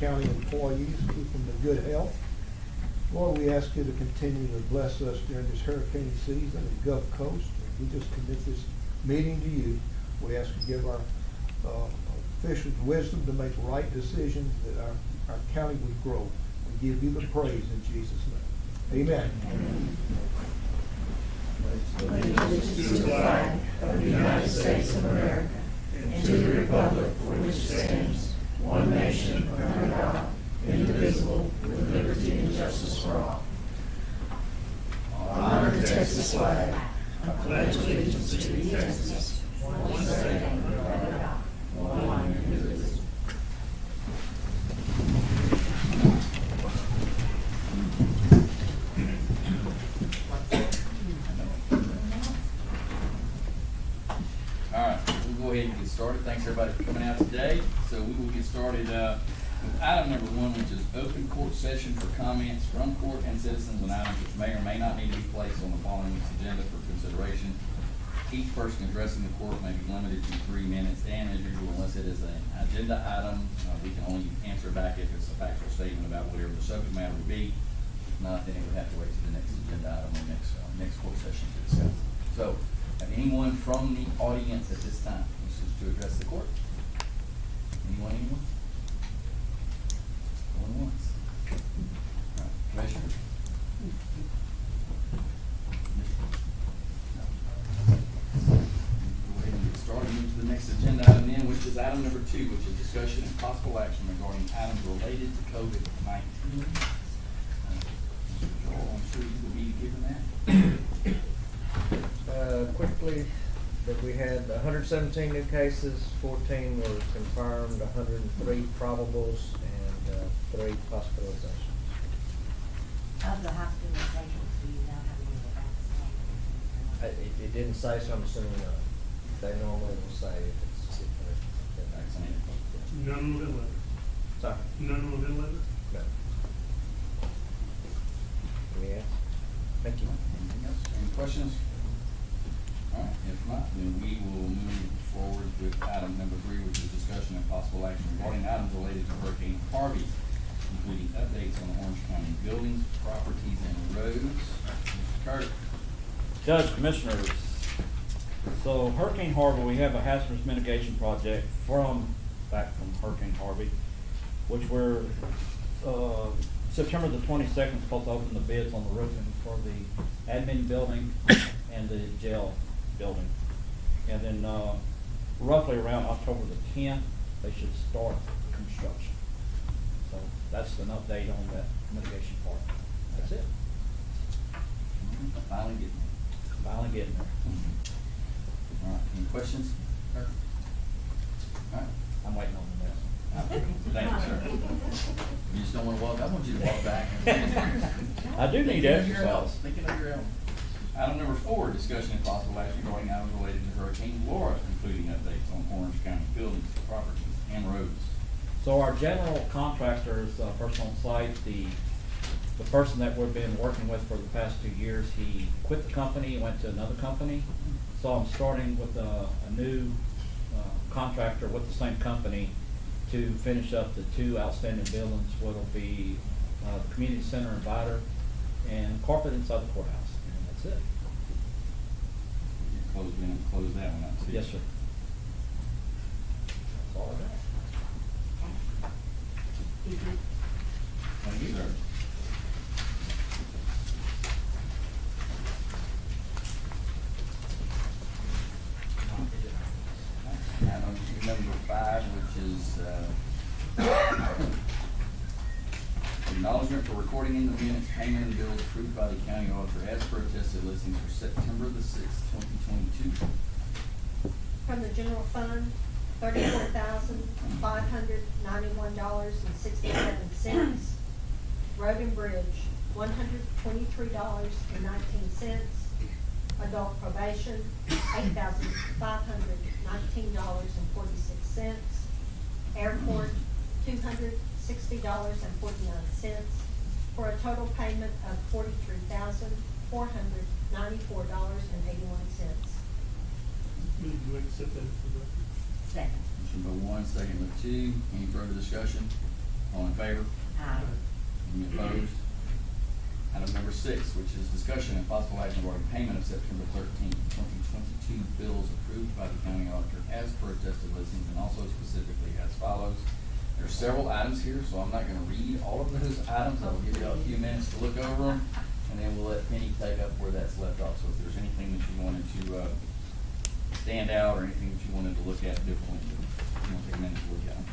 county employees, keep them in good health. Lord, we ask you to continue to bless us during this hurricane season in the Gulf Coast. We just commit this meeting to you. We ask you to give our officials wisdom to make right decisions, that our county would grow. We give you the praise in Jesus' name. Amen. Allegiance to the flag of the United States of America and to the republic for which it stands, one nation, under God, indivisible, with liberty and justice for all. I honor the Texas flag. I pledge allegiance to the Texas, one state, under God, one indivisible. Started. Thanks everybody for coming out today. So we will get started with item number 1, which is open court session for comments from court and citizens on items which may or may not need to be placed on the following week's agenda for consideration. Each person addressing the court may be limited to 3 minutes, and as usual, unless it is an agenda item, we can only answer back if it's a factual statement about whatever the subject matter would be. If not, then it would have to wait to the next agenda item or next court session to discuss. So, have anyone from the audience at this time to address the court? Anyone? Going once. All right, Commissioner? Go ahead and get started into the next agenda item then, which is item number 2, which is discussion and possible action regarding items related to COVID-19. Mr. Joel, I'm sure you will be given that. Quickly, that we had 117 new cases, 14 were confirmed, 103 probables, and 3 hospitalizations. Of the hospitalizations, do you know how many were vaccinated? It didn't say, so I'm assuming none. They normally will say if they're vaccinated. None on the ventilator. Sorry? None on the ventilator. No. Anything else? Thank you. Anything else? Any questions? All right, if not, then we will move forward with item number 3, which is discussion and possible action regarding items related to Hurricane Harvey, including updates on Orange County buildings, properties, and roads. Mr. Carter. Judge, Commissioners, so Hurricane Harvey, we have a hazardous mitigation project back from Hurricane Harvey, which we're, September the 22nd, supposed to open the bids on the roofing for the admin building and the jail building. And then roughly around October the 10th, they should start construction. So that's an update on that mitigation part. That's it. Finally getting there. Finally getting there. All right, any questions? All right. I'm waiting on the next one. Thank you, sir. You just don't want to walk, I want you to walk back. I do need exercise. Thinking of your health. Item number 4, discussion and possible action regarding items related to Hurricane Laura, including updates on Orange County buildings, properties, and roads. So our general contractor is first on site. The person that we've been working with for the past 2 years, he quit the company, went to another company. So I'm starting with a new contractor with the same company to finish up the 2 outstanding buildings, what'll be the community center and Vider and carpet inside the courthouse. And that's it. You close that one out too. Yes, sir. That's all I got. Thank you, sir. Item number 5, which is acknowledgement for recording in the minutes payment and bills approved by the county auditor as per attested listings for September the 6th, 2022. From the general fund, $34,591.67. Road and Bridge, $123.19. Adult probation, $8,519.46. Airport, $260.49, for a total payment of $43,494.81. Move to accept that for the record. Second. Motion by 1, second by 2. Any further discussion? All in in favor? Aye. Any opposed? Item number 6, which is discussion and possible action regarding payment of September 13th, 2022 bills approved by the county auditor as per adjusted listings and also specifically as follows. There are several items here, so I'm not gonna read all of those items. I'll give you all a few minutes to look over them, and then we'll let Penny take up where that's left off. So if there's anything that you wanted to, stand out or anything that you wanted to look at differently, you want to take a minute to look at them.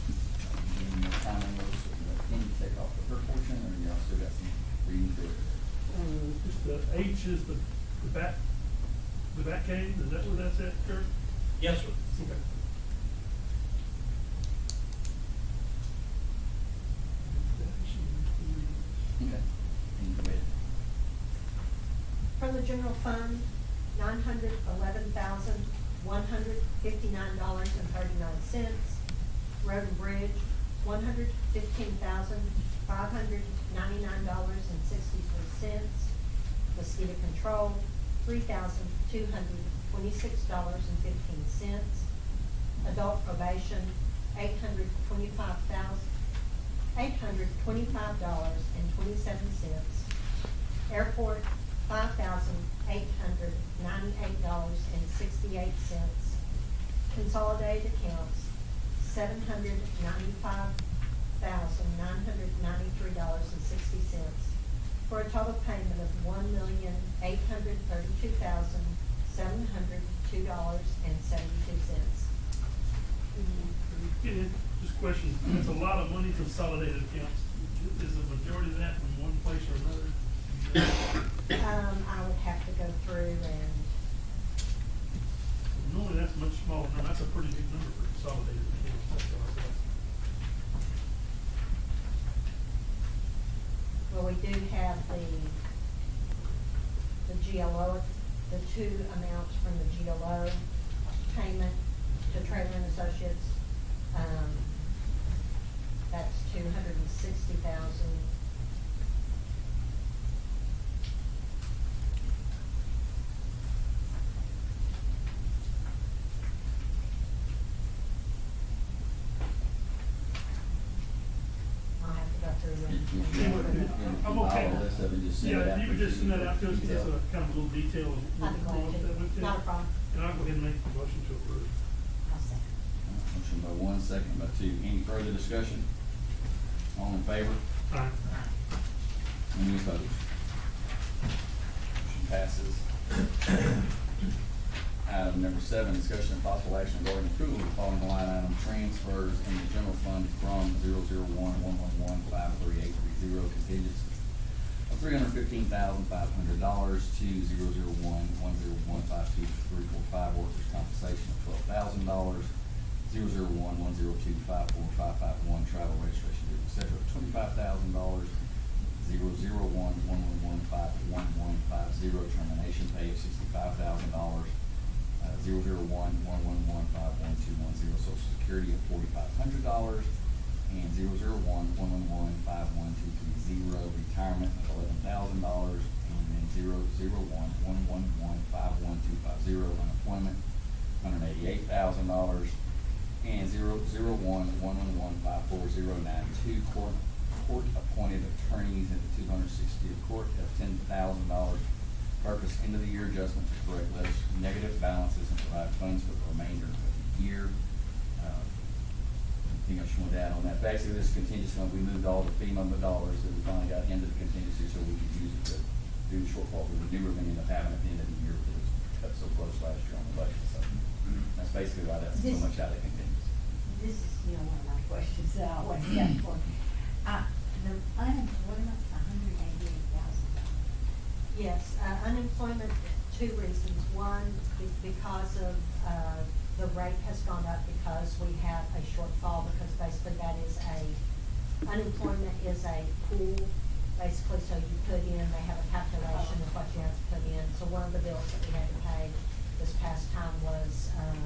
Any more time on those, so let Penny take off her portion, or y'all still got some reading to it? Just the H is the back cave, is that where that's at, Kurt? Yes, sir. Okay. Okay. Penny, go ahead. From the general fund, $911,159.39. Road and Bridge, $115,599.63. Mosquito Control, $3,226.15. Adult Probation, $825.27. Airport, $5,898.68. Consolidated accounts, $795,993.60, for a total payment of $1,832,702.72. Yeah, just question, it's a lot of money consolidated accounts. Is the majority of that in one place or another? I would have to go through and, Normally that's a much smaller number, that's a pretty big number for consolidated accounts. That's all I've got. well, we do have the GLO, the two amounts from the GLO payment to Trailer and Associates. That's $260,000. I'll have to go through and. I'm okay. All this stuff and just send it out. Yeah, you could just send that out to us, Detail. just a kind of a little detail of I'd be glad what that went to. to. Not a problem. And I'll go ahead and make the motion to approve. I'll second. Motion by 1, second by 2. Any further discussion? All in favor? Aye. Any opposed? Motion passes. Item number 7, discussion and possible action regarding approval of the following line item transfers in the general fund from 001-111-53830 contingency of $315,500 to 001-101-52345 workers' compensation of $12,000, 001-102-54551 travel registration dues, etc. of $25,000, 001-111-51150 termination pay of $65,000, 001-111-51210 Social Security of $4,500, and 001-111-51230 retirement of $11,000, and then 001-111-51250 unemployment, $188,000, and 001-111-54092 court appointed attorneys in the 260th court of $10,000. Purpose end of the year adjustment to correct those negative balances and provide funds for the remainder of the year. Anything else you want to add on that? Basically, this contingency fund, we moved all the FEMA dollars that we finally got into the contingency so we could use it to do the shortfall we knew we were going to end up having at the end of the year because it was cut so close last year on the budget. So that's basically why that's so This- much out of contingency. This is, one of my questions that I always get for. The unemployment, $188,000. Yes, unemployment, two reasons. One is because of, the rate has gone up because we have a shortfall, because basically that is unemployment is a pool basically, so you put in, they have a calculation of what you have to put in. So one of the bills that we had to pay this past time was, $100 and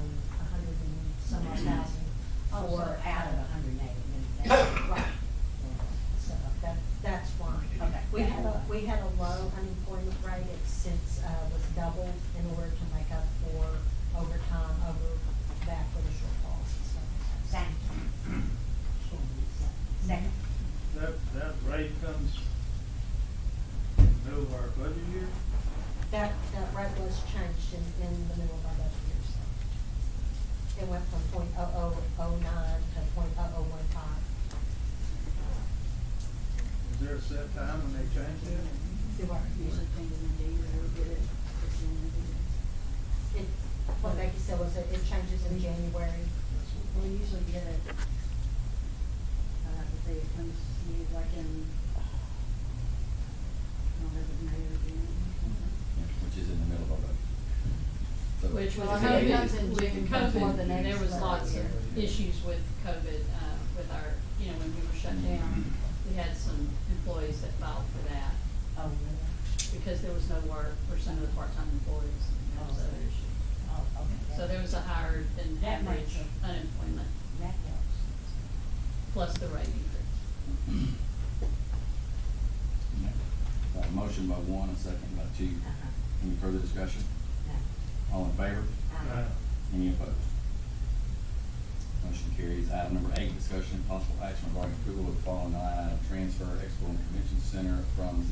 some odd thousand. Oh, so for out of 180, Right. So that's why. Okay. We had a low unemployment rate. It since, was doubled in order to make up for overtime over that for the shortfalls and stuff. Thank you. Second. That rate comes in the middle of our budget year? That rate was changed in the middle of our budget year, so. It went from .0009 to .0015. Is there a set time when they change that? Usually things in the year, we'll get it at the end of the year. What Becky said was that it changes in January. We usually get it, I have to say, it comes to you like in, November, May or June or something. Which is in the middle of our budget. So- Which was Well, I know it comes in with June before the COVID, next there was budget lots of year. issues with COVID, with our, when we were shut down. We had some employees that filed for that, Oh, really? because there was no work for some of the part-time employees, and there was other issues. Oh, okay. So there was a higher than That average makes sense. unemployment, That helps. plus the rate increase. Got a motion by one, a second by two. Uh-huh. Any further discussion? No. All in favor? Uh, Any opposed? Motion carries. Item number 8, discussion and possible action regarding approval of the following line item: transfer Expo and Convention Center from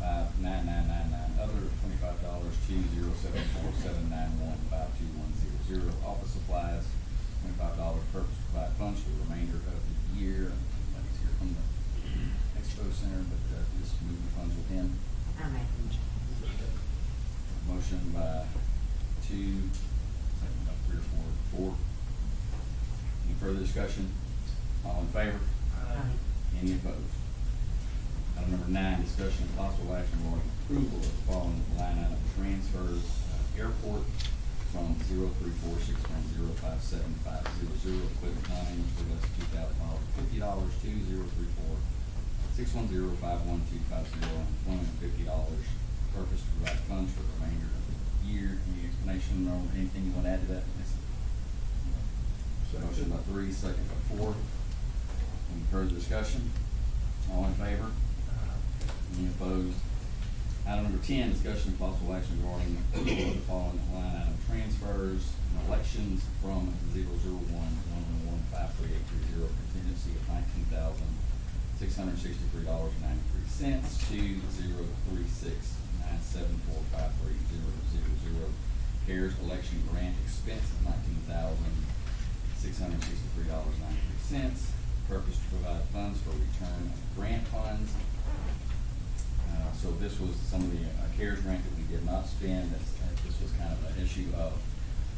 074-791-59999, other $25 to 074-791-52100. Office supplies, $25, purpose to provide funds for the remainder of the year. Somebody's here from the Expo Center, but just moving funds with him. I'll make them. Motion by 2, second by 3 or 4. Any further discussion? All in favor? Any opposed? Item number 9, discussion and possible action regarding approval of the following line item transfers: airport from 03461057500, equipment line for less than $2,050 to 03461051250, employment $50. Purpose to provide funds for the remainder of the year. Any explanation or anything you want to add to that? Motion by 3, second by 4. Any further discussion? All in favor? Any opposed? Item number 10, discussion and possible action regarding approval of the following line item transfers and elections from 001-111-53830, contingency of $19,663.93 to 03697453000. CARES election grant expense of $19,663.93. Purpose to provide funds for return of grant funds. So this was some of the CARES grant that we did not spend. This was kind of an issue of,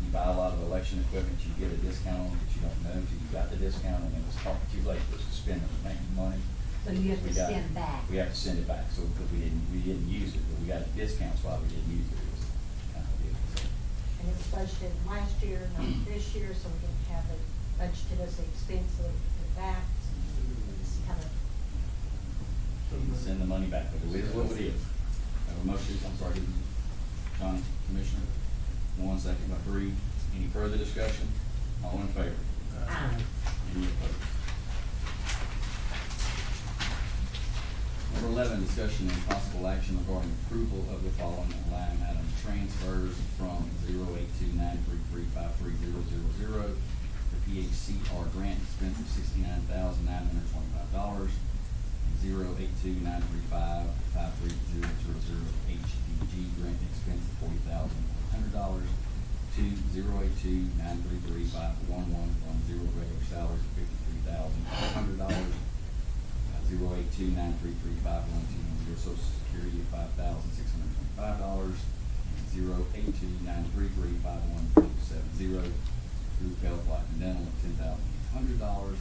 you buy a lot of election equipment, you get a discount on it, but you don't know until you got the discount, and then it's too late to spend the remaining money. So you have to We got- send back. We have to send it back, so, because we didn't use it, but we got a discount, so why we didn't use it, it was kind of a deal, so. And it was budgeted last year, not this year, so we didn't have it budgeted as an expense, so we put it back. It's kind of. So you send the money back, but it is what it is. Have a motion, I'm sorry, Johnny, Commissioner, 1, second by 3. Any further discussion? All in favor? Aye. Any opposed? Number 11, discussion and possible action regarding approval of the following line item transfers from 08293353000. The PHCR grant expense of $69,925. 08293553000 HDG grant expense of $40,100 to 08293351110 regular salaries of $53,500. 08293351210 Social Security of $5,625 and 08293351270 group health, life and dental of $10,800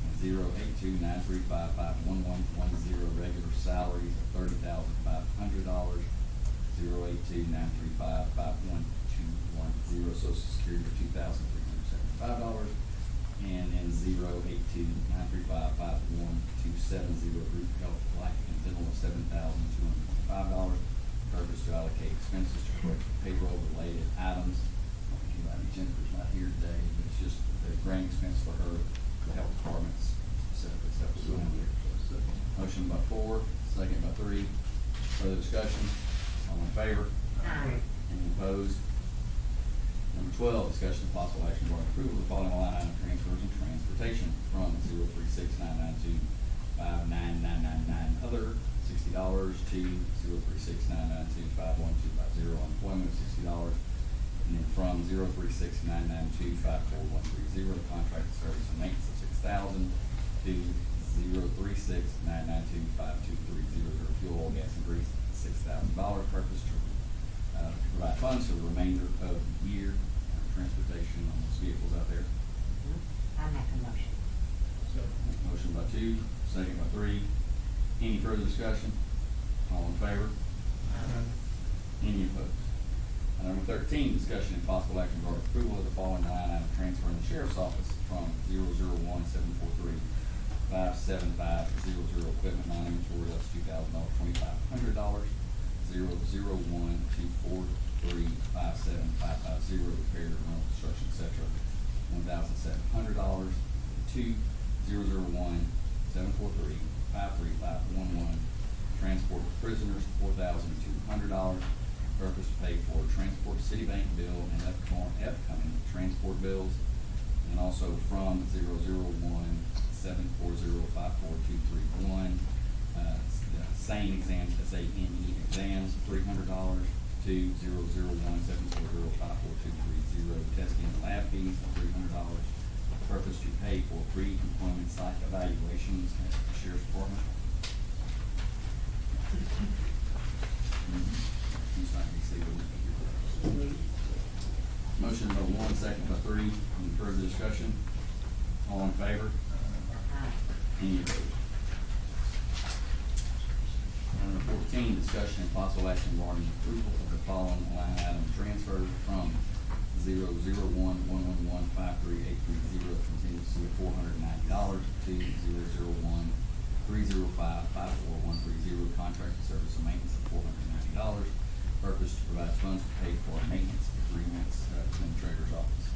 and 08293551110 regular salaries of $30,500. 08293551210 Social Security of $2,375 and in 082-935-51270 group health, life, and dental of $7,225. Purpose to allocate expenses to correct payroll-related items. I don't think anybody, Jennifer's not here today, but it's just the grant expense for her, the health department's specific stuff. Motion by 4, second by 3. Further discussion? All in favor? Aye. Any opposed? Number 12, discussion of possible action regarding approval of the following line item transfers and transportation from 036-992-59999 other $60 to 036-992-51250 unemployment of $60, and then from 036-992-54130 contract service and maintenance of $6,000 to 036-992-52300 fuel, oil, gas, and grease $6,000. Purpose to provide funds for the remainder of the year transportation on those vehicles out there. I make a motion. Motion by 2, second by 3. Any further discussion? All in favor? Any opposed? Number 13, discussion and possible action regarding approval of the following line item transfer in the sheriff's office from 001-743-57500 equipment non-inventory, that's $2,000, $2,500. 001-243-57550 repair, rental, construction, etc. $1,700 to 001-743-53511 transport of prisoners, $4,200. Purpose to pay for transport Citibank bill and upcoming transport bills, and also from 001-740-54231 same exams, SANE exams, $300 to 001-740-54230 testing and lab fees, $300. Purpose to pay for pre-employment site evaluations at the Sheriff's Department. Motion by 1, second by 3. Any further discussion? All in favor? Aye. Any opposed? Number 14, discussion and possible action regarding approval of the following line item transfer from 001-111-53830 contingency of $490 to 001-305-54130 contracted service and maintenance of $490. Purpose to provide funds to pay for maintenance agreements within the treasurer's office.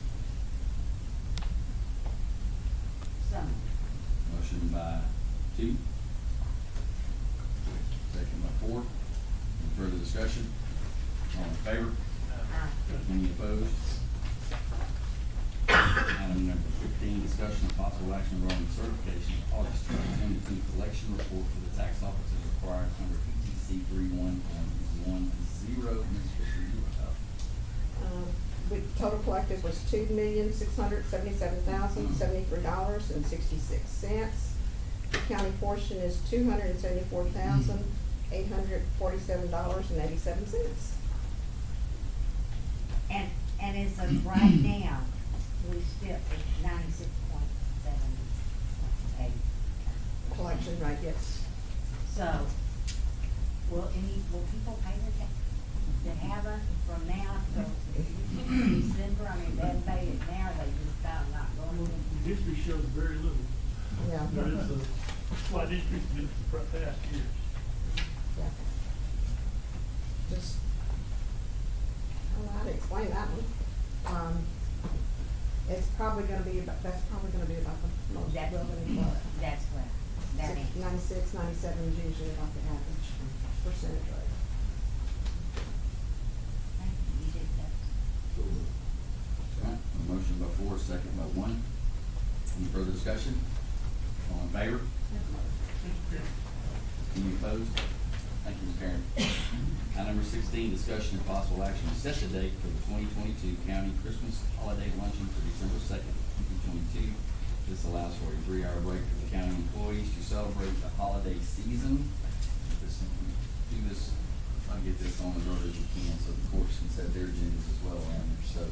So, Motion by 2. Second by 4. Any further discussion? All in favor? aye. Any opposed? Item number 15, discussion of possible action regarding certification of August 2022 collection report for the tax office as required under ETC 31.10. Ms. Fisher, you are up. Total collected was $2,677,073.66. The county portion is $274,847.87. And as of right now, we still at 96.78. Collection rate, yes. So, will people pay their tax, that haven't from now till December? I mean, they haven't paid it now, they just found not going to. History shows very little. Yeah. There is a slight increase in the past years. Yeah. Just, I don't know how to explain that one. It's probably gonna be about, that's probably gonna be about the most That's revenue for it. That's what, that is. 96, 97 is usually about the average percentage rate. Thank you, you did that. All right, a motion by 4, second by 1. Any further discussion? All in favor? Any opposed? Thank you, Ms. Karen. Item number 16, discussion and possible action to set the date for the 2022 county Christmas holiday luncheon for December 2nd, 2022. This allows for a 3-hour break for the county employees to celebrate the holiday season. Do this, try to get this on as early as we can so the courts can set their agendas as well around there. So,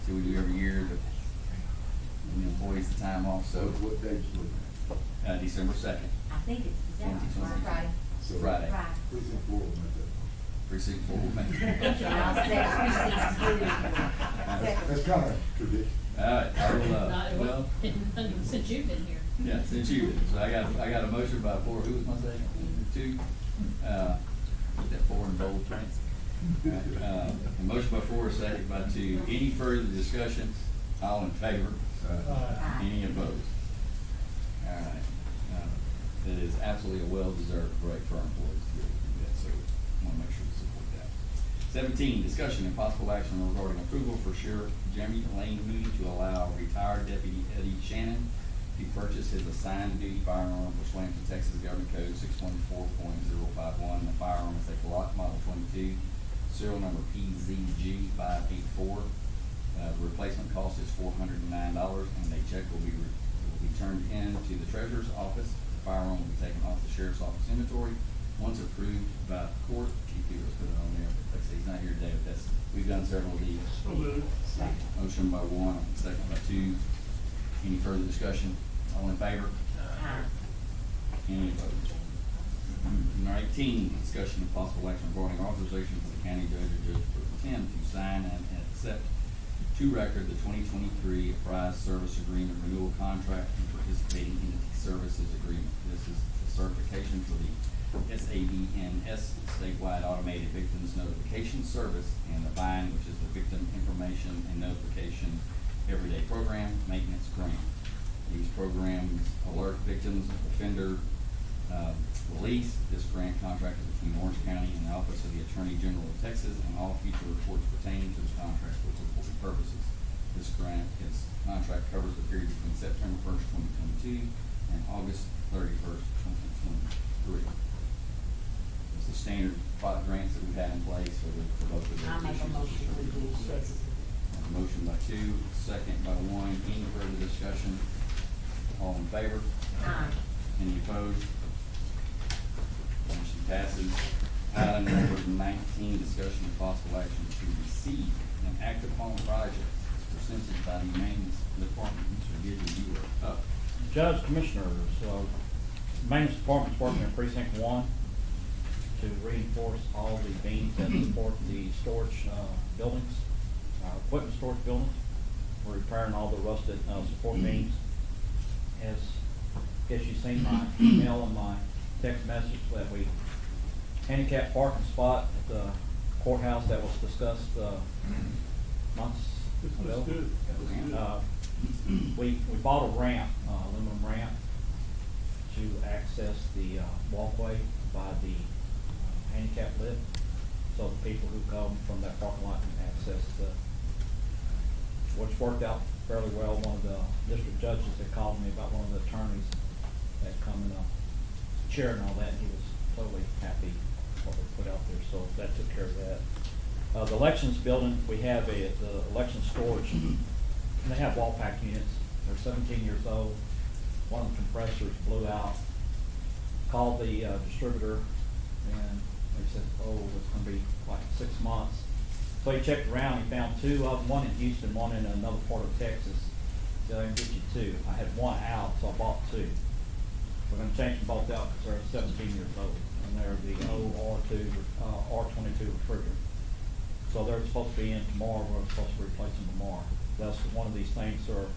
see we do every year, to give the employees the time off, so. What date's it? December 2nd. I think it's, is that 2022. Friday? So Friday. Friday. Precinct 4 will make that. Precinct 4 will make it. I'll say precinct 2. That's kind of tradition. All right, I will, Not, well, since you've been here. yeah, since you did, so I got a motion by four, who was my second? Two, put that four in bold, Trent. A motion by four, a second by two, any further discussion, all in favor? Any opposed? All right, it is absolutely a well-deserved break for our employees to be able to do that, so I wanna make sure to support that. 17, discussion and possible action regarding approval for Sheriff Jeremy Lane Moody to allow retired Deputy Eddie Shannon to purchase his assigned duty firearm pursuant to Texas Government Code 614.051. The firearm is a Glock Model 22, serial number PZG 584. The replacement cost is $409, and a check will be turned in to the treasurer's office. The firearm will be taken off the sheriff's office inventory. Once approved by the court, Chief Peters put it on there, but like I say, he's not here today, but we've done several of these. So moved. Motion by one, second by two. Any further discussion? All in favor? Any opposed? Number 18, discussion of possible action regarding authorization for the county judge or judge pro tem to sign and accept to record the 2023 Apprise Service Agreement renewal contract and participating entity services agreement. This is the certification for the SAVNS, statewide automated victims notification service, and the VINE, which is the Victim Information and Notification Everyday Program Maintenance Grant. These programs alert victims of offender release. This grant contract is between Orange County and the Office of the Attorney General of Texas, and all future reports pertaining to this contract for reporting purposes. This contract covers the period between September 1st, 2022 and August 31st, 2023. It's the standard pot grants that we've had in place for both of those. I'll make a motion to do this. Motion by two, second by one. Any further discussion? All in favor? Any opposed? Motion passes. Item number 19, discussion of possible action to receive and act upon projects presented by the Maintenance Department. Mr. Giddy, you are up. Judge, Commissioners, Maintenance Department's working in Precinct 1 to reinforce all the beams that support the storage buildings, equipment storage buildings. We're repairing all the rusted support beams. As I guess you've seen my email and my text message that we handicap parking spot at the courthouse that was discussed months ago. Looks good. Looks good. We bought a ramp, aluminum ramp, to access the walkway by the handicap lift, so the people who come from that parking lot can access which worked out fairly well. One of the district judges had called me about one of the attorneys that come in a chair and all that, and he was totally happy what we put out there, so that took care of that. The elections building, we have the election storage, and they have wall pack units. They're 17 years old. One of the compressors blew out. Called the distributor, and they said, oh, it's gonna be like 6 months. So he checked around, he found two of them, one in Houston, one in another part of Texas. So I can get you two. I had one out, so I bought two. We're gonna change them both out because they're 17 years old, and they're the R2, R22 refrigerator. So they're supposed to be in tomorrow. We're supposed to replace them tomorrow. That's one of these things where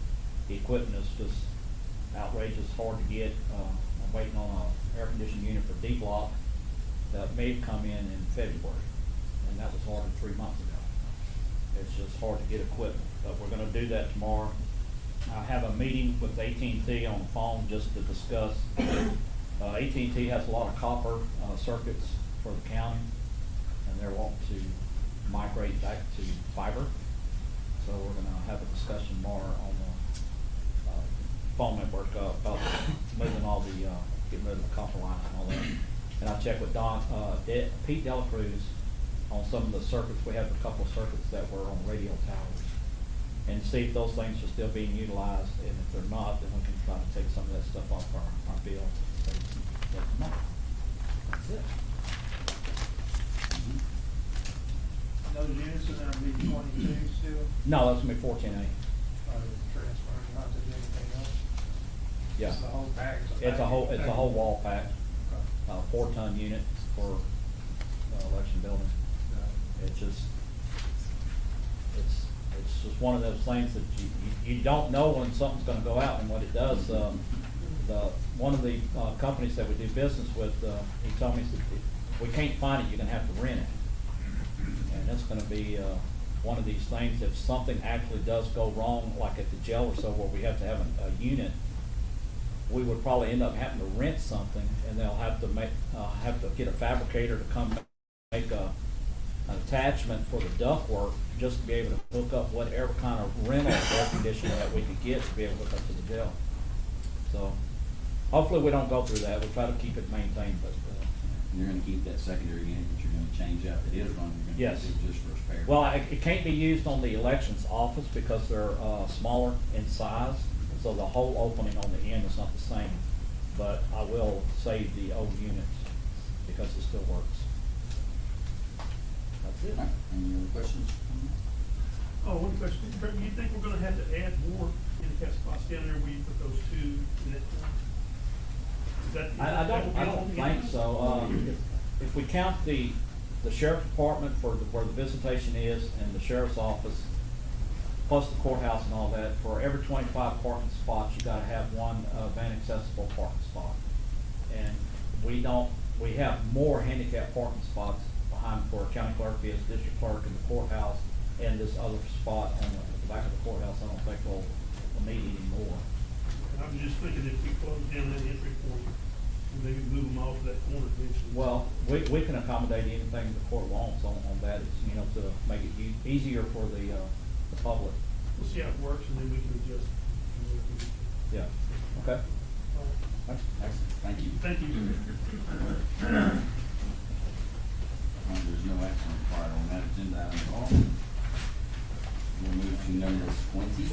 the equipment is just outrageous, hard to get. I'm waiting on an air conditioning unit for D-Block that may come in February, and that was ordered 3 months ago. It's just hard to get equipment, but we're gonna do that tomorrow. I have a meeting with AT&T on the phone just to discuss. AT&T has a lot of copper circuits for the county, and they're wanting to migrate back to fiber. So we're gonna have a discussion more on the phone network about moving all the, getting rid of the copper lines and all that. And I checked with Pete Delacruz on some of the circuits. We have a couple of circuits that were on radio towers, and see if those things are still being utilized, and if they're not, then we can try to take some of that stuff off our bill. That's it. Those units are gonna be 22 still, No, that's gonna be 14A. transferring, not to do anything else? Yeah. It's the whole pack. It's a whole wall pack, 4-ton unit for election building. It's just just one of those things that you don't know when something's gonna go out, and what it does, one of the, companies that we do business with, he told me, he said, if we can't find it, you're gonna have to rent it. And that's gonna be, one of these things, if something actually does go wrong, like at the jail or so, where we have to have a unit, we would probably end up having to rent something, and they'll have to have to get a fabricator to come make an attachment for the ductwork, just to be able to hook up whatever kind of rental air conditioner that we could get to be able to hook up to the jail. So, hopefully we don't go through that, we try to keep it maintained, but, You're gonna keep that secondary unit, but you're gonna change out, it is running, you're gonna Yes. keep it just for spare. well, it can't be used on the elections office because they're, smaller in size, so the whole opening on the end is not the same. But I will save the old units because it still works. That's it. All right, any other questions? Oh, one question, do you think we're gonna have to add more handicap spots down there where you put those two in that corner? Is that? I don't think so. If we count the sheriff department for where the visitation is and the sheriff's office, plus the courthouse and all that, for every 25 parking spots, you gotta have one, van accessible parking spot. And we have more handicap parking spots behind for county clerk, as district clerk, and the courthouse, and this other spot on the back of the courthouse. I don't think we'll need any more. I was just thinking if we close down that entry point, maybe move them off that corner eventually. Well, we can accommodate anything the court wants on that, it's, to make it easier for the public. We'll see how it works and then we can adjust. Yeah, okay. Excellent, thank you. Thank you. There's no action required on that agenda item at all. We'll move to number 20.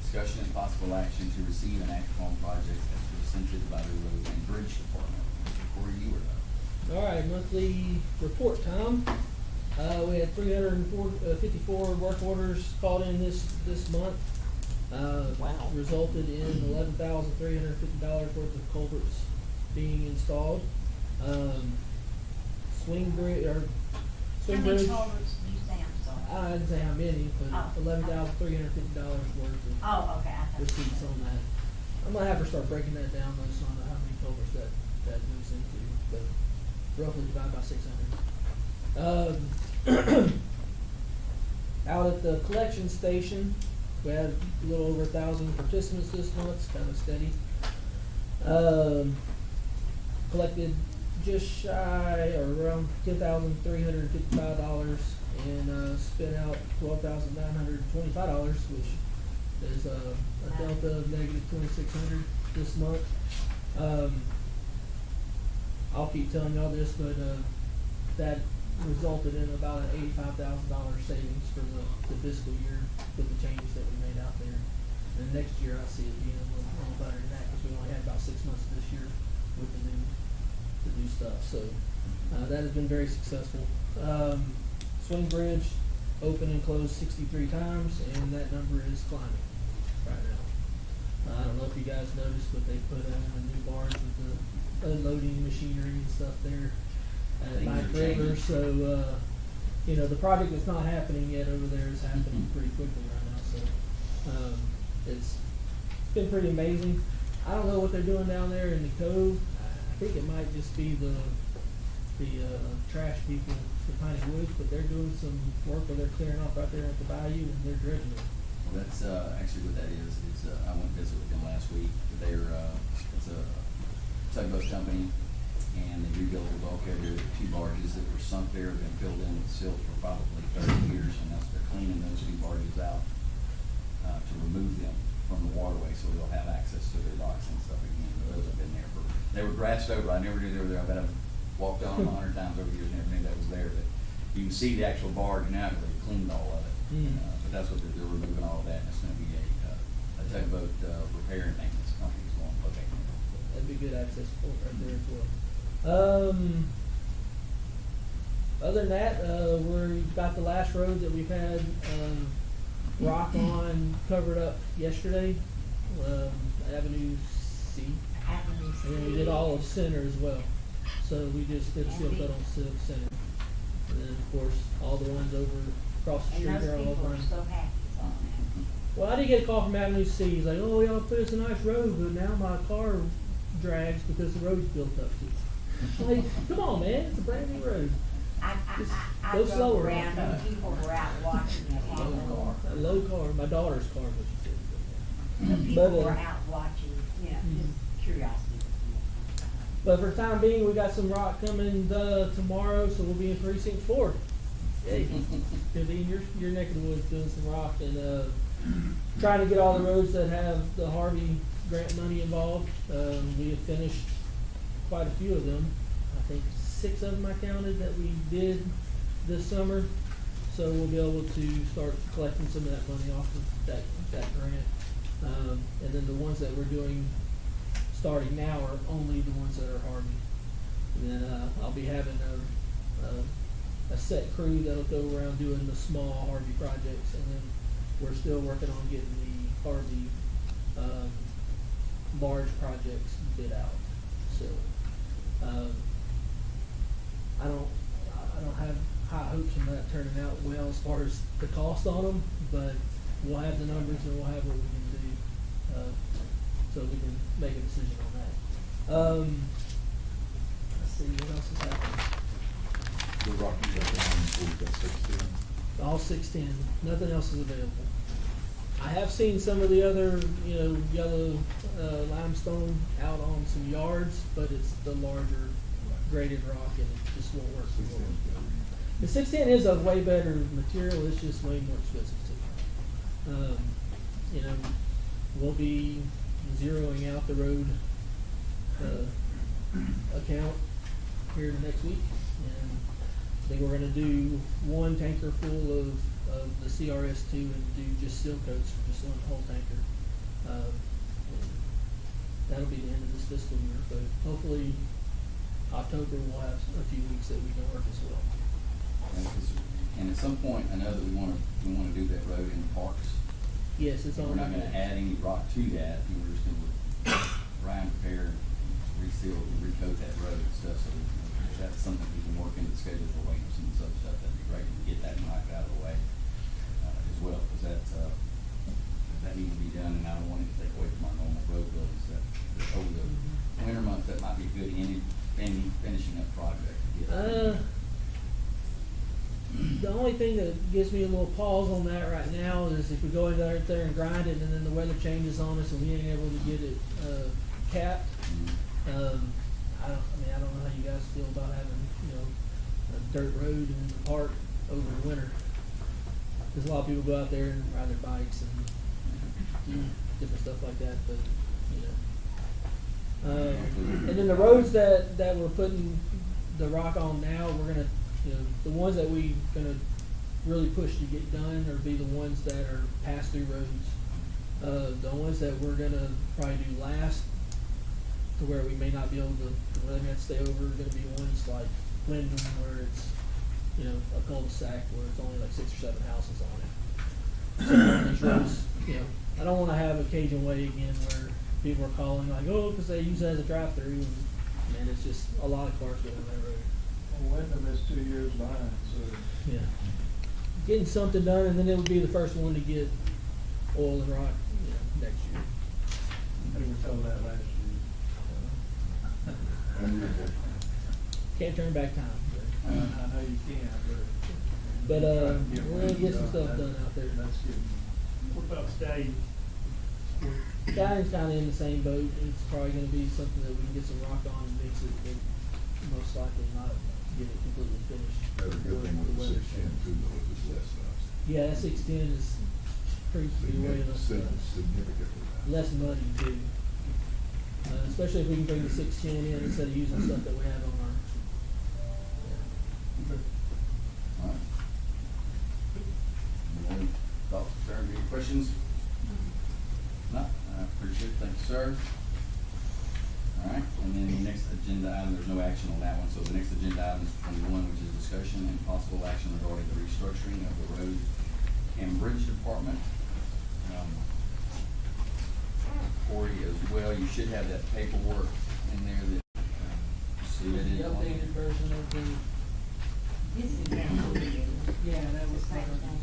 Discussion and possible action to receive and act upon projects as presented by the Road and Bridge Department. Mr. Corey, you were up. All right, monthly report time. We had 354 work orders called in this month. Wow. Resulted in $11,350 worth of culverts being installed. Swing bridge. How many culverts do you say, I'm sorry? I didn't say how many, but Oh. $11,350 worth of Oh, okay, I thought. receipts on that. I'm gonna have to start breaking that down, though, so I know how many culverts that moves into, but roughly divided by 600. Out at the collection station, we had a little over 1,000 participants this month, it's kind of steady. Collected just shy or around $10,355 and spent out $12,925, which is a delta of negative $2,600 this month. I'll keep telling y'all this, but that resulted in about an $85,000 savings for the fiscal year with the changes that we made out there. And next year I see it being a little better than that because we only had about 6 months this year with the new stuff. So that has been very successful. Swing Bridge opened and closed 63 times, and that number is climbing right now. I don't know if you guys noticed, but they put in a new barge with the unloading machinery and stuff there at Things Knife are River. changing. So the project that's not happening yet over there is happening pretty quickly right now. So it's been pretty amazing. I don't know what they're doing down there in the cove. I think it might just be the trash people for Piney Woods, but they're doing some work where they're clearing off right there at the bayou and they're dredging it. Well, that's, actually what that is, I went to visit with them last week. They're, it's a tugboat company, and they rebuilt the bulkhead. There were 2 barges that were sunk there, have been filled in with silt for probably 30 years, and now they're cleaning those 2 barges out, to remove them from the waterway, so they'll have access to their docks and stuff again. But those have been there they were grassed over. I never knew they were there. I bet I've walked on them 100 times over the years, never knew that was there, but you can see the actual barge now, because they cleaned all of it. But that's what they're removing all of that, and it's gonna be a tugboat, repair and maintenance company is going to look at it. That'd be good access point right there as well. Other than that, we've got the last road that we've had rock on covered up yesterday, Avenue C. Avenue C. And then we did all of Center as well. So we just did a seal cut on Center. And then, of course, all the ones over across the street And those there on people are Laverne. so happy on that. Well, I did get a call from Avenue C. He's like, "Oh, y'all put us a nice road, but now my car drags because the road's built up to it." I'm like, come on, man, it's a brand new road. Just I go drove slower. around and people were out watching it on the A low car, my daughter's car, what she said. The people But, were out watching, you know, just curiosity. But for the time being, we got some rock coming, tomorrow, so we'll be in precinct 4. Hey, gonna be in your neck of the woods doing some rock and, trying to get all the roads that have the Harvey grant money involved. We have finished quite a few of them. I think 6 of them I counted that we did this summer. So we'll be able to start collecting some of that money off of that grant. And then the ones that we're doing starting now are only the ones that are Harvey. And then, I'll be having a set crew that'll go around doing the small Harvey projects, and then we're still working on getting the Harvey, large projects bid out, so, I don't have high hopes on that turning out well as far as the cost on them, but we'll have the numbers and we'll have what we can do, so we can make a decision on that. Let's see, what else is happening? The Rocky Mountain, got 16. All 610, nothing else is available. I have seen some of the other, yellow, limestone out on some yards, but it's the larger graded rock and it just won't work. for what we're doing. The 610 is a way better material, it's just way more expensive too. We'll be zeroing out the road, account here next week, and I think we're gonna do 1 tanker full of the CRS2 and do just seal coats for just one whole tanker. And that'll be the end of this fiscal year, but hopefully October we'll have a few weeks that we can work as well. And at some point, I know that we wanna do that road in the parks. Yes, it's on. We're not gonna add any rock to that, we're just gonna grind, repair, reseal, and recoat that road and stuff, so if that's something we can work into the schedule for waiting for some of this other stuff, that'd be great to get that knocked out of the way, as well, cause that needs to be done, and I don't want it to take away from our normal road buildings that over the winter months, that might be good, any finishing up project to get. The only thing that gives me a little pause on that right now is if we go in there and grind it and then the weather changes on us and we ain't able to get it, capped. I don't know how you guys feel about having, a dirt road in the park over the winter. There's a lot of people go out there and ride their bikes and do different stuff like that, but, and then the roads that we're putting the rock on now, we're gonna, the ones that we gonna really push to get done are be the ones that are pass-through roads. The ones that we're gonna probably do last, to where we may not be able to, where they have to stay over, are gonna be ones like Wyndham, where it's, a cul-de-sac where it's only like 6 or 7 houses on it. So these roads, I don't wanna have a Cajun Way again where people are calling like, oh, cause they use it as a drive-through, and it's just a lot of cars go on that road. Well, Wyndham is 2 years behind, so. Yeah. Getting something done, and then it would be the first one to get oil and rock, next year. You were told that last year. Can't turn back time, I know you can, but we're but. gonna get some stuff done out there. That's good. What about Stallion? Guys kinda in the same boat, it's probably gonna be something that we can get some rock on and mix it, but most likely not get it completely finished. That's a good thing with the 610 too, though, it's less dust. Yeah, that 610 is pretty way less, Significantly less. less muddy too. Especially if we can bring the 610 in instead of using stuff that we have on our. Alright. Any thoughts, sir, any questions? No, I appreciate it, thank you, sir. Alright, and then the next agenda item, there's no action on that one, so the next agenda item is 21, which is discussion and possible action regarding the restructuring of the road and bridge department. Corey as well, you should have that paperwork in there that, you see that The in. updated version of the, This is now. yeah, that was. Same thing.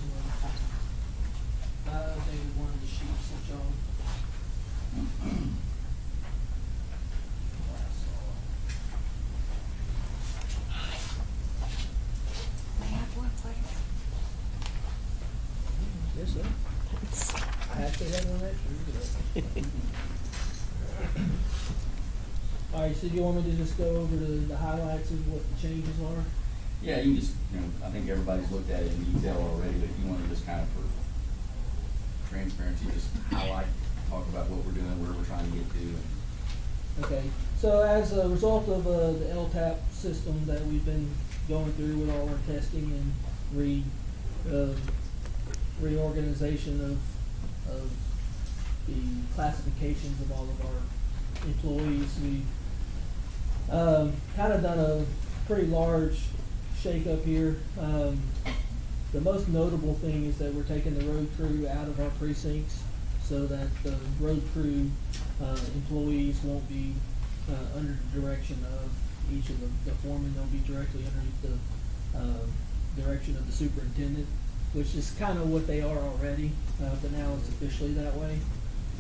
John. Yes, sir. I actually had one extra. All right, so do you want me to just go over the highlights of what the changes are? Yeah, you can just, I think everybody's looked at it in detail already, but if you wanna just kind of for transparency, just highlight, talk about what we're doing, where we're trying to get to. Okay, so as a result of the LTAP system that we've been going through with all our testing and reorganization of the classifications of all of our employees, we've kind of done a pretty large shakeup here. The most notable thing is that we're taking the road crew out of our precincts so that the road crew employees won't be under the direction of each of the foremen. They'll be directly underneath the direction of the superintendent, which is kind of what they are already, but now it's officially that way.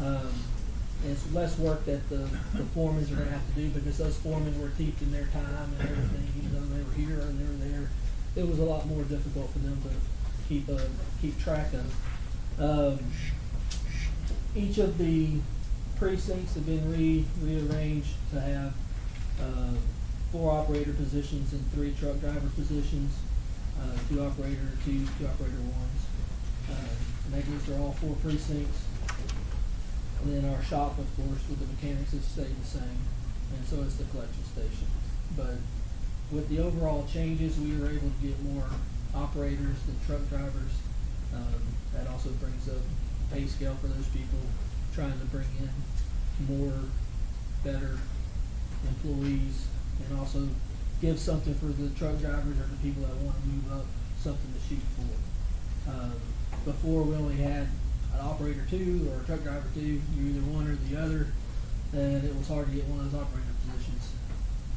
And it's less work that the foremen are gonna have to do, because those foremen were teaching their time and everything, even though they were here and they were there. It was a lot more difficult for them to keep track of. Each of the precincts have been rearranged to have 4 operator positions and 3 truck driver positions, 2 operator 2s, 2 operator 1s. And that goes for all 4 precincts. And then our shop, of course, with the mechanics has stayed the same, and so has the collection station. But with the overall changes, we were able to get more operators than truck drivers. That also brings up pay scale for those people, trying to bring in more better employees, and also give something for the truck drivers or the people that want to move up, something to shoot for. Before, we only had an operator 2 or a truck driver 2, you're either one or the other, and it was hard to get one of those operator positions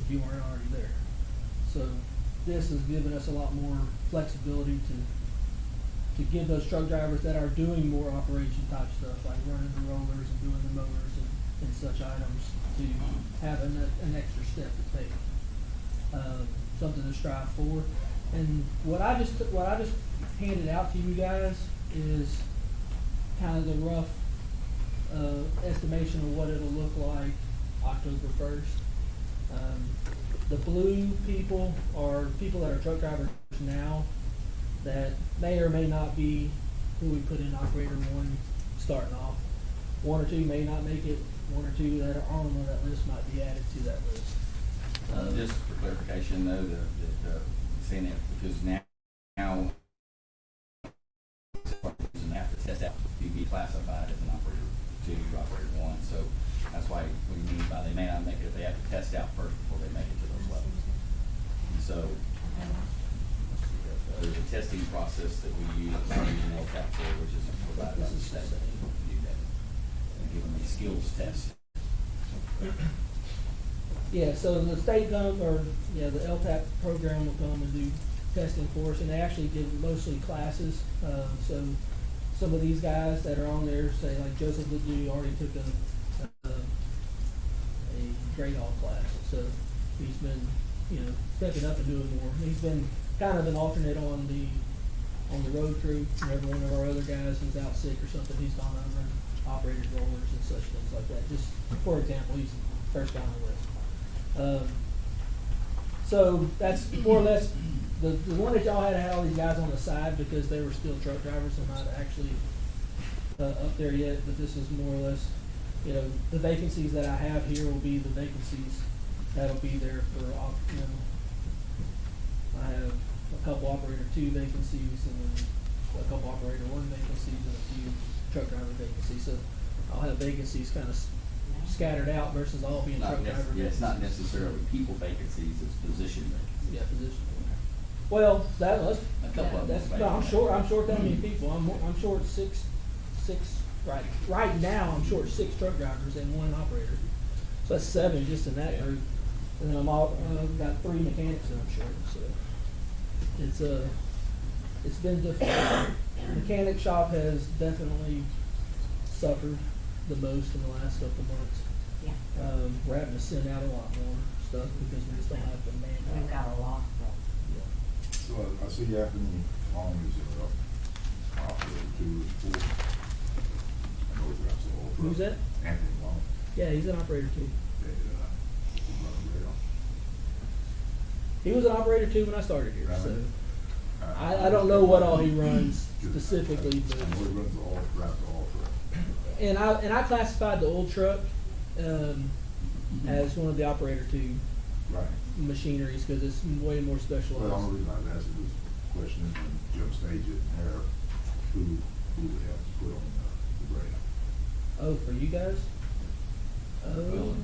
if you weren't already there. So this has given us a lot more flexibility to give those truck drivers that are doing more operation type stuff, like running the rollers and doing the mowers and such items, to have an extra step to take, something to strive for. And what I just handed out to you guys is kind of the rough estimation of what it'll look like October 1st. The blue people are people that are truck drivers now that may or may not be who we put in operator 1 starting off. 1 or 2 may not make it. 1 or 2 that are on that list might be added to that list. Just for clarification though, that saying that because now doesn't have to test out to be classified as an operator 2, operator 1. So that's why what you mean by they may not make it, they have to test out first before they make it to those levels. And so there's a testing process that we use in LTAP for, which is provided by the state to do that. And give them a skills test. Yeah, so the state the LTAP program will come and do testing for us, and they actually give mostly classes. So some of these guys that are on there, say like Joseph Ledoux, already took a grade hall class. So he's been, stepping up and doing more. He's been kind of an alternate on the road crew. Whenever one of our other guys is out sick or something, he's gone over and operated rollers and such things like that. Just for example, he's the first guy on the list. So that's more or less the one that y'all had all these guys on the side because they were still truck drivers and not actually up there yet. But this is more or less, the vacancies that I have here will be the vacancies that'll be there for, I have a couple operator 2 vacancies and then a couple operator 1 vacancies and a few truck driver vacancies. So I'll have vacancies kind of scattered out versus all being truck driver vacancies. Yeah, it's not necessarily people vacancies, it's position vacancies. Yeah, position. Well, that's A couple of them. I'm short that many people. I'm short six right now. I'm short 6 truck drivers and 1 operator. So that's 7 just in that group. And then I've got 3 mechanics that I'm short. So it's been difficult. Mechanic shop has definitely suffered the most in the last couple months. Yeah, We're having to send out a lot more stuff because we just don't have the manpower. we've got a lot. Yeah. So I see you afternoon, long as operator 2 and 4. I know that's all. Who's that? Anthony Long. Yeah, he's an operator too. That, run rail. He was an operator too when I started here, so. Really? I don't know what all he runs specifically, but. I know he runs all, routes all truck. And I classified the old truck, as one of the operator two Right. machineries, cause it's way more Well, the specialized. only reason I was asking this question is when Jim stage it there, who would have to put on the rail? Oh, for you guys? Well,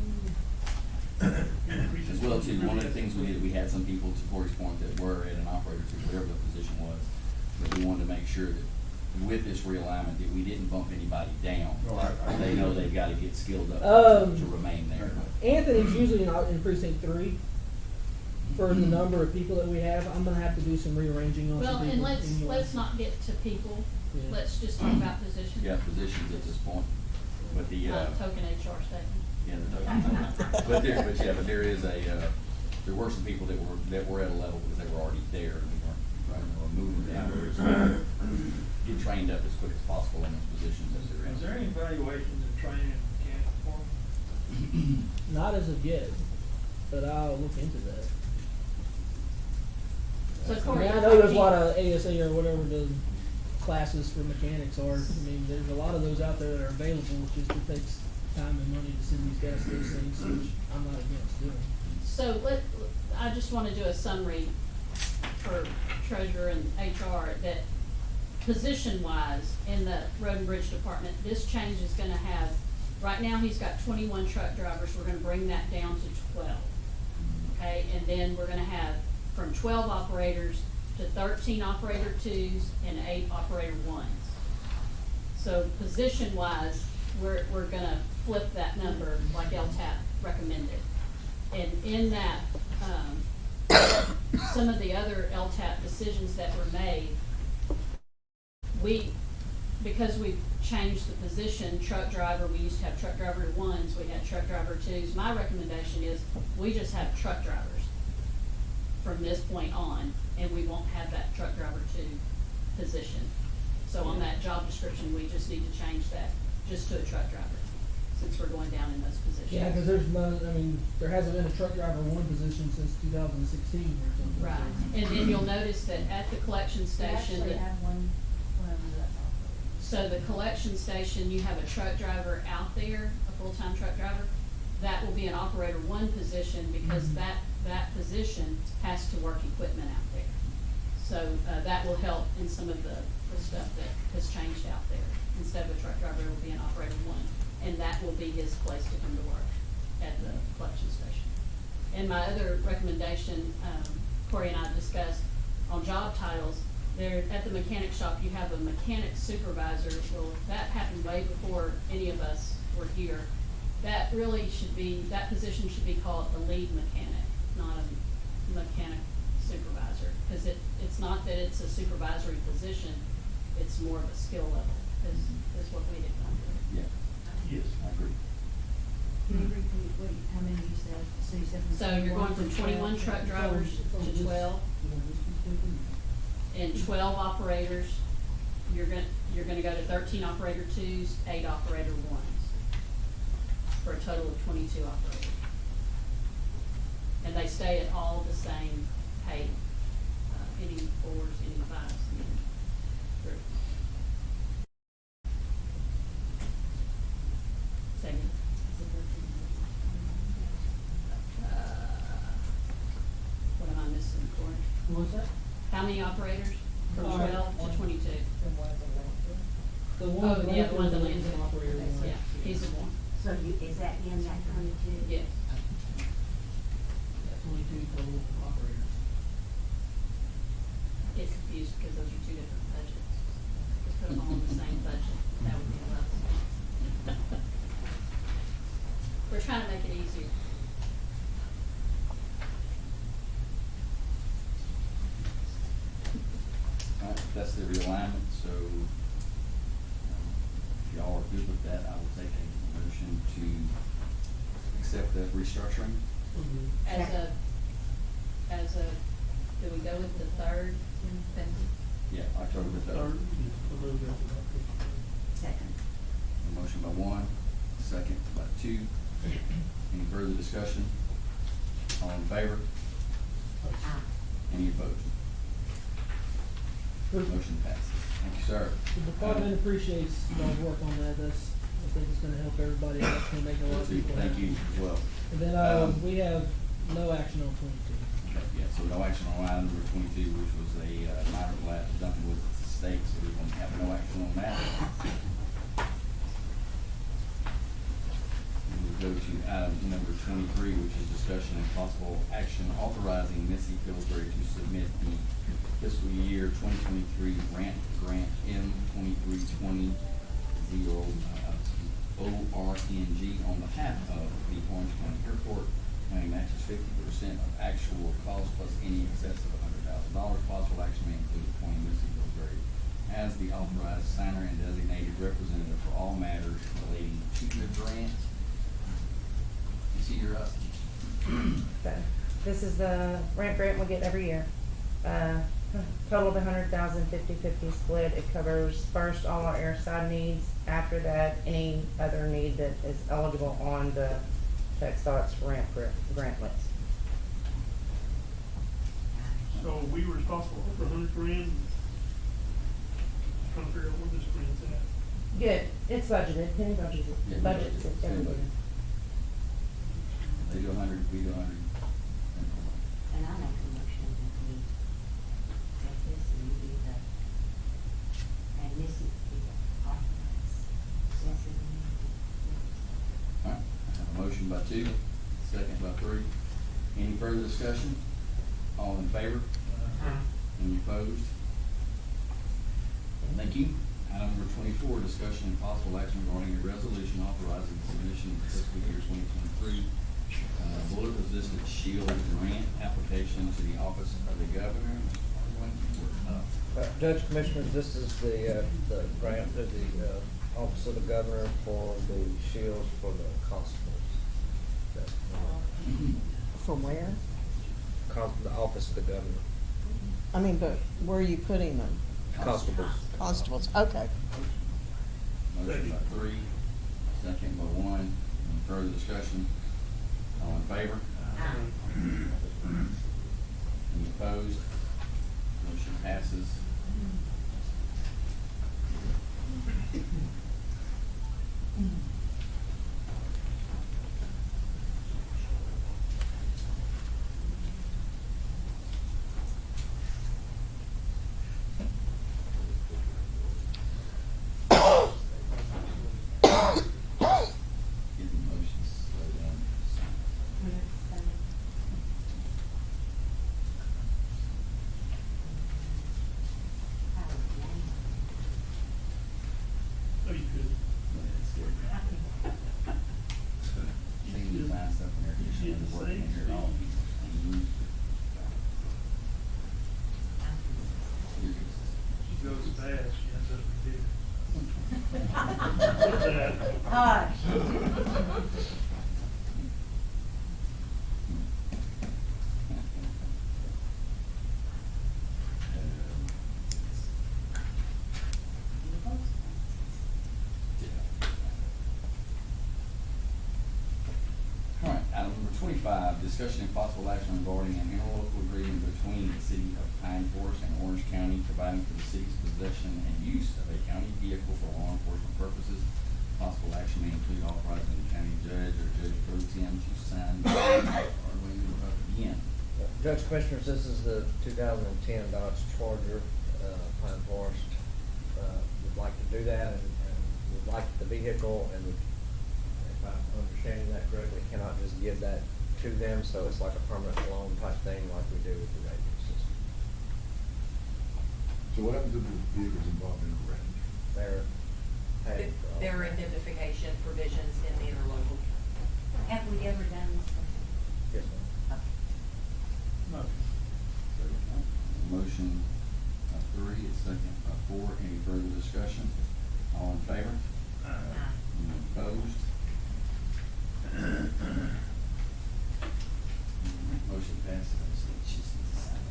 As well too, one of the things we did, we had some people, to Corey's point, that were at an operator to whatever the position was. But we wanted to make sure that with this realignment, that we didn't bump anybody down. No, I- They know they've gotta get skilled up to remain there. Anthony's usually in precinct 3. For the number of people that we have, I'm gonna have to do some rearranging on Well, some and people. let's anyway. not get to people, Yeah. let's just talk about positions. You got positions at this point, but the, Token HR statement. yeah, but there is there were some people that were at a level because they were already there, and we weren't moving them down. So get trained up as quick as possible in those positions as they're in. Is there any evaluations and training in mechanic for them? Not as of yet, but I'll look into that. So I Corey. mean, I know there's a lot of ASA or whatever the classes for mechanics are. I mean, there's a lot of those out there that are available, just it takes time and money to send these guys to those things, which I'm not against doing. So I just wanna do a summary for treasurer and HR, that position-wise, in the road and bridge department, this change is gonna have, right now, he's got 21 truck drivers, we're gonna bring that down to 12. Okay, and then we're gonna have from 12 operators to 13 operator 2s and 8 operator 1s. So position-wise, we're gonna flip that number like LTAP recommended. And in that, some of the other LTAP decisions that were made, because we've changed the position, truck driver, we used to have truck driver 1s, we had truck driver 2s. My recommendation is, we just have truck drivers from this point on, and we won't have that truck driver 2 position. So on that job description, we just need to change that just to a truck driver, since we're going down in those positions. Yeah, cause there's none, I mean, there hasn't been a truck driver 1 position since 2016 or something. Right, and then you'll notice that at the collection We station, actually have one that's so the collection station, you have a truck driver out there, a full-time truck driver. That will be an operator 1 position, because that position has to work equipment out there. So, that will help in some of the stuff that has changed out there. Instead of a truck driver, it will be an operator 1, and that will be his place to come to work at the collection station. And my other recommendation, Corey and I discussed on job titles, there, at the mechanic shop, you have a mechanic supervisor. Well, that happened way before any of us were here. That really should be, that position should be called a lead mechanic, not a mechanic supervisor. Cause it's not that it's a supervisory position, it's more of a skill level, is what we did not do. Yeah, Yes. I agree. Can you repeat how many you said? So you said. So you're going from 21 truck drivers to 12, and 12 operators. You're gonna go to 13 operator 2s, 8 operator 1s, for a total of 22 operators. And they stay at all the same pay, any 4s, any 5s, any 3s. Second. What am I missing, Corey? What's that? How many operators? From 12 to 22? The Oh, one that yeah, the one that lands lands. an operator 1. Yeah, he's the one. So is that in that 22? Yes. 22 total operators. Get confused because those are 2 different budgets. Just put them all in the same budget, that would be less. We're trying to make it easier. All right, that's the realignment, so, if y'all are good with that, I will take a motion to accept the restructuring. As a, do we go with the third? Yeah, October the Third, third. I move that. Second. A motion by one, second by two. Any further discussion? All in favor? Aye. Any opposed? Motion passes. Thank you, sir. The department appreciates y'all's work on that, I think it's gonna help everybody, and it's gonna make a lot of people happy. Thank you as well. And then, we have no action on 22. Okay, yeah, so no action on item number 22, which was a minor plat of Duncan Woods Estate, so we're gonna have no action on that. And we'll go to item number 23, which is discussion and possible action authorizing Missy Pillsbury to submit the fiscal year 2023 grant M2320 ORNG on behalf of the Orange County Airport. County matches 50% of actual cost plus any excess of $100,000. Possible action may include appointing Missy Pillsbury as the authorized signer and designated representative for all matters relating to the grant. Missy, you're up. So, this is the ramp grant we get every year. Total of 100,000, 50-50 split. It covers first all our airside needs. After that, any other need that is eligible on the TxDOT's ramp grant list. So we were responsible for $100,000. Trying to figure out where this grant's at. Good, it's budgeted, penny budgeted, Yeah, budgeted it's every budgeted. year. They do 100, we do 100. And I make a motion that we take this and we do the, and Missy be the authorized. All right, I have a motion by two, second by three. Any further discussion? All in favor? Any opposed? Thank you. Item number 24, discussion and possible action regarding a resolution authorizing the submission of fiscal year 2023 bullet resistant shield grant application to the office of the governor. Judge Commissioners, this is the grant to the Office of the Governor for the shields for the constables. From where? The Office of the Governor, I mean, but where are you putting them? constables. Constables, okay. Motion by three, second by one. Any further discussion? All in favor? Any opposed? Motion passes. Get the motions slowed down. Oh, you could. Seeing you find stuff in there, you should work in here at all. She goes fast, she ends up with What's that? Hush. All right, item number 25, discussion and possible action regarding an interlocal agreement between the city of Pine Forest and Orange County providing for the city's possession and use of a county vehicle for law enforcement purposes. Possible action may include authorizing the county judge or judge pro tem to sign the again. Judge Commissioners, this is the 2010 Dodge Charger, Pine Forest. Would like to do that and would like the vehicle, and if I'm understanding that correctly, cannot just give that to them, so it's like a permanent loan type thing like we do with the radio system. So what happens if the vehicle's involved in a wreck? They're paid. There are indemnification provisions in the interlocal. Have we ever done this before? Yes, ma'am. No. Motion by three, a second by four. Any further discussion? All in favor? Anyone opposed? Motion passes. I just think she just needs to sign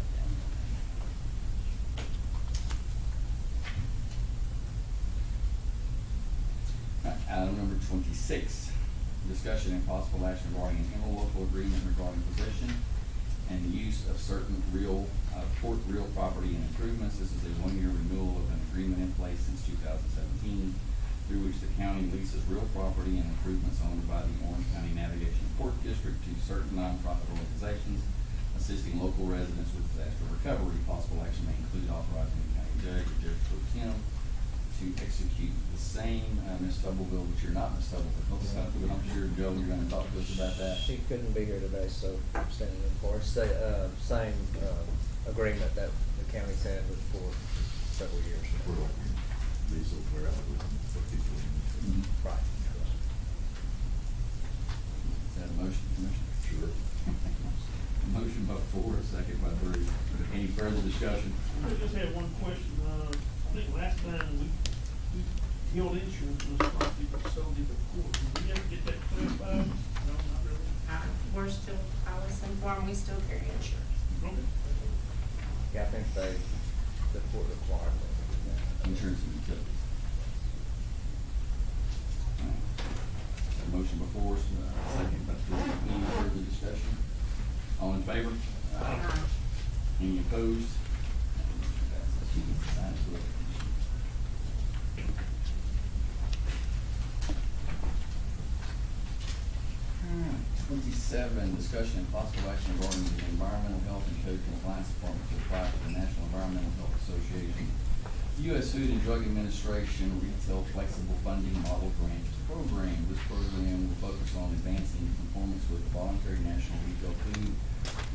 that down. Item number 26, discussion and possible action regarding an interlocal agreement regarding possession and the use of certain port real property and improvements. This is a one-year renewal of an agreement in place since 2017, through which the county leases real property and improvements owned by the Orange County Navigation Port District to certain nonprofit organizations assisting local residents with disaster recovery. Possible action may include authorizing the county judge or judge pro tem to execute the same. Ms. Stubbleville, but you're not Ms. Stubbleville, so I'm sure, Joe, you're gonna talk to us about that. She couldn't be here today, so I'm standing in for us. The, same, agreement that the county's had with for several years. We're like, these will wear out for people. Right. Is that a motion, Commissioner? Sure. Motion by Ford, second by Drew. Any further discussion? I just had one question. I think last time we held insurance on this property but sold it to the court. Did we ever get that clarified? No, not really. We're still, I was informed we still carry insurance. Okay. Yeah, I think the court required that. Insurance and utilities. All right. Got a motion before us, second by Drew. Any further discussion? All in favor? Any opposed? Motion passes. You can sign it, correct? Alright, 27, discussion and possible action regarding the Environmental Health and Code Compliance Department to apply for the National Environmental Health Association, U.S. Food and Drug Administration Retail Flexible Funding Model Grant Program. This program will focus on advancing conformance with voluntary national retail food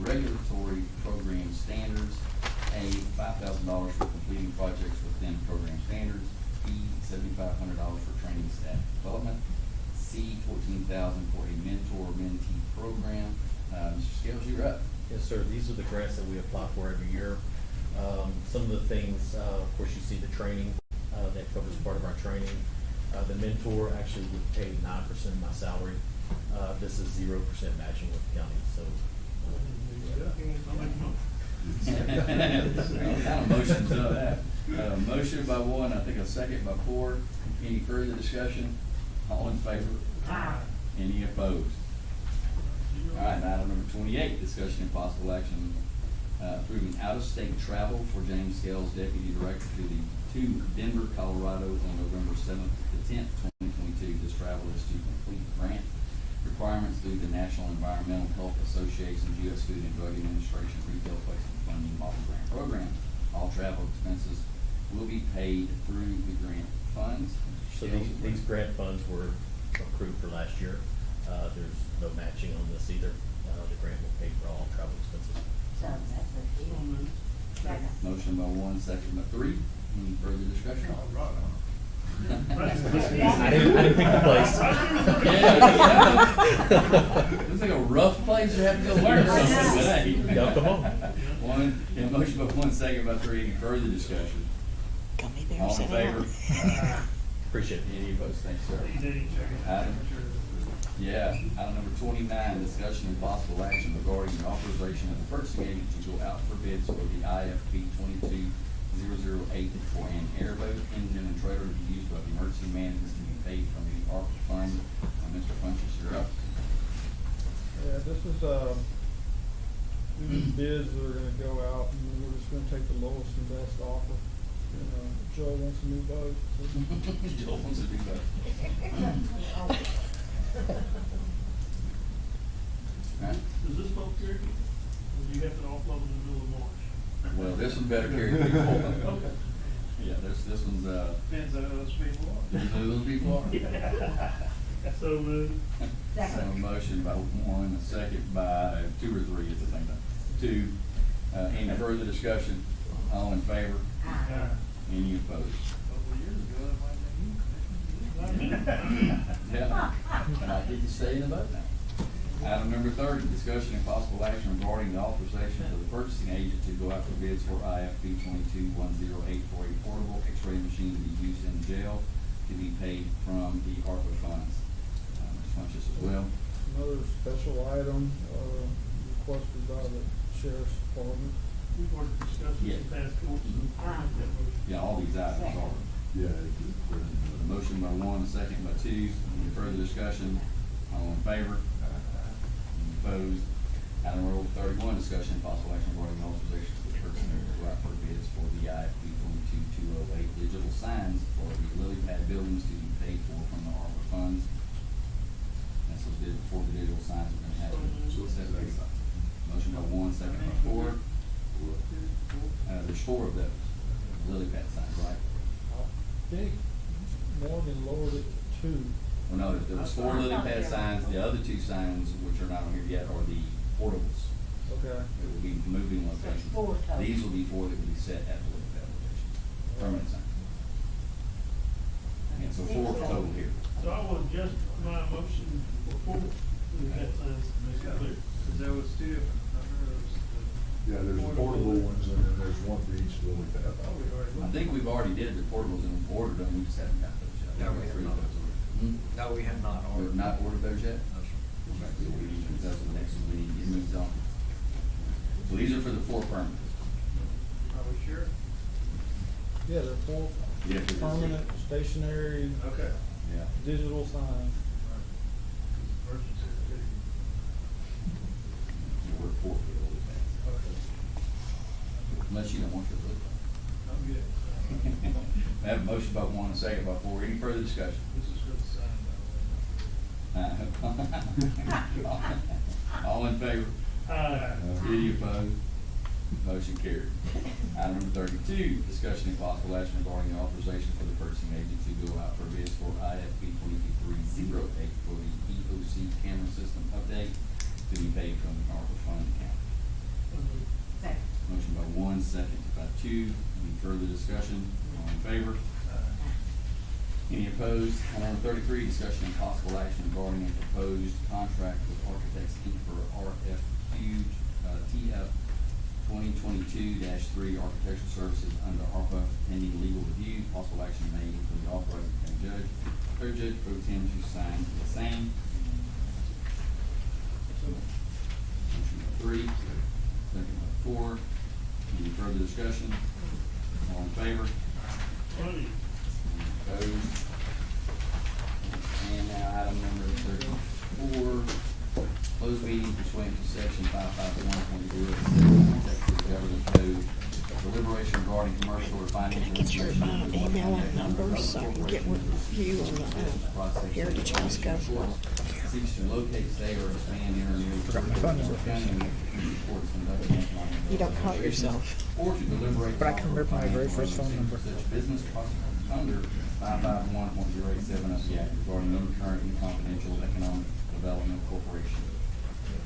regulatory program standards. A, $5,000 for completing projects within program standards. B, $7,500 for training staff development. C, $14,000 for a mentor-mentee program. Mr. Scales, you're up. Yes, sir. These are the grants that we apply for every year. Some of the things, of course, you see the training, that covers part of our training. The mentor actually would pay 9% of my salary. This is 0% matching with the county, so. What kind of motions are that? Motion by one, I think a second by Ford. Any further discussion? All in favor? Any opposed? All right, item number 28, discussion and possible action approving out-of-state travel for James Scales, Deputy Director, to Denver, Colorado on November 7th to 10th, 2022. This travel is to complete grant requirements through the National Environmental Health Association's U.S. Food and Drug Administration Retail Flexible Funding Model Grant Program. All travel expenses will be paid through the grant funds. So these grant funds were approved for last year. There's no matching on this either. The grant will pay for all travel expenses. So that's what it is. Second. Motion by one, second by three. Any further discussion? I didn't pick the place. Yeah. Looks like a rough place to have to go learn something, but hey. Yeah, come on. Motion by one, second by three. Any further discussion? All in favor? Appreciate it. Any opposed? Thanks, sir. Item number 29, discussion and possible action regarding the authorization of the purchasing agent to go out for bids for the IFP 22008 for an airboat engine and trailer to be used by the emergency management to be paid from the ARPA fund. Mr. Funchess, you're up. Yeah, this is, these bids that are gonna go out, and we're just gonna take the lowest and best offer. Joe wants a new boat. Joel wants to do that. Right. Does this boat carry people? Or do you have to offload in the middle of March? Well, this one better carry people. Okay. Yeah, this one's, Depends on who those people are. who those people are. So moved. So a motion by one, a second by two or three at the same time. Two, any further discussion? All in favor? Any opposed? Couple of years ago, that might have been you, Commissioner. Yeah, and I get to stay in the boat now. Item number 30, discussion and possible action regarding the authorization for the purchasing agent to go out for bids for IFP 22108 for a portable X-ray machine to be used in jail. to be paid from the ARPA funds. Ms. Funchess as well. Another special item, requested by the sheriff's department. We've already discussed this in past courts. Yeah, all these items are. Yeah, it's, A motion by one, a second by two. Any further discussion? All in favor? Any opposed? Item number 31, discussion and possible action regarding authorization for the purchase of go out for bids for the IFP 22-208 digital signs for the lily pad buildings to be paid for from the ARPA funds. That's what did before the digital signs are gonna have. Motion by one, second by four. There's four of those, lily pad signs, right? I think Morgan lowered it to two. Well, no, there was four lily pad signs. The other two signs, which are not on here yet, are the portables. Okay. It will be moving locations. Four total. These will be four that will be set at the lily pad location, permanent signs. And so four total here. So I will adjust my motion for four, with that signs, to make it clear. Cause there was two different, I remember there was the. yeah, there's the portable ones and then there's one for each lily pad. Oh, we already I looked. think we've already did the portables and ordered them, we just haven't got those yet. No, we have Three of not. those ordered. Hmm? No, we have not We've not ordered those yet? Okay, so we need to, that's the next one, we need to get moved on. So these are for the four permanent. Are we sure? Yeah, they're full, Yeah, 'cause it's- permanent, stationary, Okay. Yeah. digital sign. Emergency. We're four for the lily pads. Okay. Unless you don't want your lily pad. I'm good. I have a motion by one, a second by four. Any further discussion? This is for the sign, by All in favor? Aye. Any opposed? Motion carried. Item number 32, discussion and possible action regarding the authorization for the purchasing agent to go out for bids for IFP 2308 for the EOC camera system update to be paid from the ARPA fund account. Second. Motion by one, second by two. Any further discussion? All in favor? Any opposed? Item number 33, discussion and possible action regarding a proposed contract with Architects Inc. for RFQ TF 2022-3 architectural services under ARPA pending legal review. Possible action may include authorizing the county judge, third judge pro tem to sign the same. Motion by three, second by four. Any further discussion? All in favor? Funny. Opposed? And now item number 34, closed meeting pursuant to section 551.0 Texas Government Code, deliberation regarding commercial or financial. Get your email and numbers so I can get with you on the Heritage House Gov. Seeks to locate, save, or expand intermediate. Forgot my phone number. You don't call it yourself. Or to deliberate. But I can remember my very first phone number. Such business under 551.087 of the Act regarding any current and confidential economic development corporation.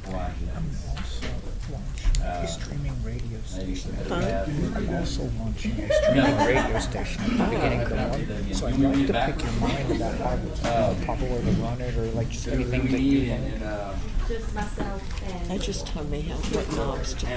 I'm also launching a streaming radio station. I'm also launching a streaming radio station at the beginning of the month. So I'd like to pick your mind about how to popular to run it or like just anything that you want. Just myself and. They just told me what knobs to.